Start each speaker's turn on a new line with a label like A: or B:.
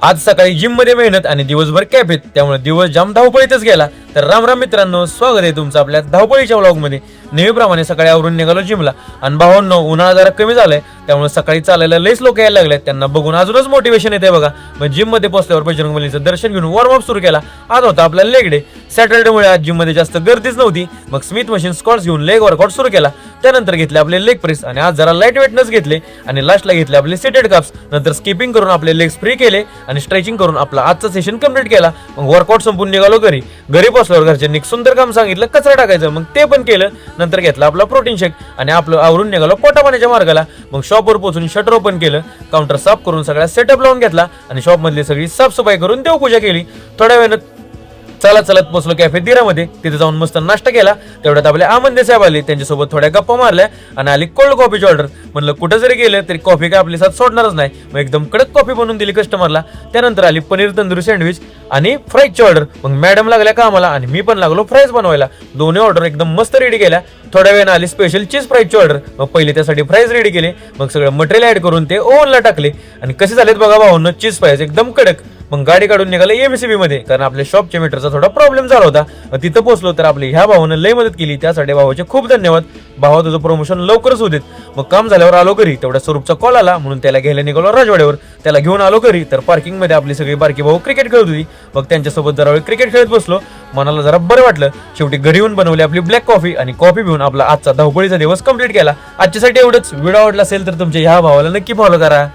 A: आज सकाळी जिम मध्ये मेहनत आणि दिवसभर कॅफेत, त्यामुळे दिवस जाम धावपळीतच गेला. तर राम राम मित्रांनो, स्वागत आहे तुमचं आपल्या धावपळीच्या व्लॉग मध्ये. नेहमीप्रमाणे सकाळी आवरून निघालो जिमला. आणि भावांनो, उन्हाळा जरा कमी झालाय, त्यामुळे सकाळी चालायला लईच लोक यायला लागले. त्यांना बघून अजूनच मोटिवेशन येते बघा. मग जिम मध्ये पोहोचल्यावर बजरंगबलीचं दर्शन घेऊन वॉर्मअप सुरू केला. आज होता आपला लेग डे. सॅटर्डेमुळे आज जिम मध्ये जास्त गर्दीच नव्हती. मग स्मिथ मशीन स्क्वॉट्स घेऊन लेग वर्कआउट सुरू केला. त्यानंतर घेतले आपले लेग प्रेस आणि आज जरा लाईट वेटनेस घेतले आणि लास्टला घेतले आपले सिटेड कप्स. नंतर स्किपिंग करून आपले लेग्स फ्री केले आणि स्ट्रेचिंग करून आपला आजचा सेशन कंप्लीट केला. मग वर्कआउट संपून निघालो घरी. घरी पोहोचल्यावर घरच्यांनी एक सुंदर काम सांगितलं, कचरा टाकायचं. मग ते पण केलं. नंतर घेतला आपला प्रोटीन शेक आणि आपलं आवरून निघालो पोटापाण्याच्या मार्गाला. मग शॉपवर पोहोचून शटर ओपन केलं, काउंटर साफ करून सगळा सेटअप लावून घेतला आणि शॉप मधली सगळी साफसफाई करून देवपूजा केली. थोड्या वेळानं चालत पोहोचलो कॅफे दिरामध्ये. तिथे जाऊन मस्त नाश्ता केला. तेवढ्यात आपले आमंदे साहेब आले. त्यांच्यासोबत थोड्या गप्पा मारल्या आणि आली कोल्ड कॉफीची ऑर्डर. म्हणलं कुठं जरी गेलं तरी कॉफी काय आपली साथ सोडणारच नाही. मग एकदम कडक कॉफी बनवून दिली कस्टमरला. त्यानंतर आली पनीर तंदुरी सँडविच आणि फ्राईजची ऑर्डर. मग मॅडम लागल्या कामाला आणि मी पण लागलो फ्राईज बनवायला. दोन्ही ऑर्डर एकदम मस्त रेडी केल्या. थोड्या वेळाने आली स्पेशल चीज फ्राईजची ऑर्डर. मग पहिले त्यासाठी फ्राईज रेडी केले. मग सगळं मटेरियल ऍड करून ते ओव्हनला टाकले आणि कसे झालेत बघा भावांनो, चीज फ्राईज एकदम कडक. मग गाडी काढून निघाले एमसीबी मध्ये, कारण आपल्या शॉपच्या मीटरचा थोडा प्रॉब्लेम झाला होता. तिथं पोहोचलो तर आपली ह्या भावानं लय मदत केली. त्यासाठी भावाचे खूप धन्यवाद. भावा, तुझं प्रमोशन लवकरच होऊ देत. मग काम झाल्यावर आलो घरी. तेवढ्या स्वरूपचा कॉल आला म्हणून त्याला घ्यायला निघालो राजवाड्यावर. त्याला घेऊन आलो घरी तर पार्किंग मध्ये आपली सगळी बारकी भाऊ क्रिकेट खेळत होती. मग त्यांच्यासोबत जरा वेळ क्रिकेट खेळत बसलो. मनाला जरा बरं वाटलं. शेवटी घरी येऊन बनवली आपली ब्लॅक कॉफी आणि कॉफी पिऊन आपला आजचा धावपळीचा दिवस कंप्लीट केला. आजच्यासाठी एवढंच. व्हिडिओ आवडला असेल तर तुमच्या ह्या भावाला नक्की फॉलो करा.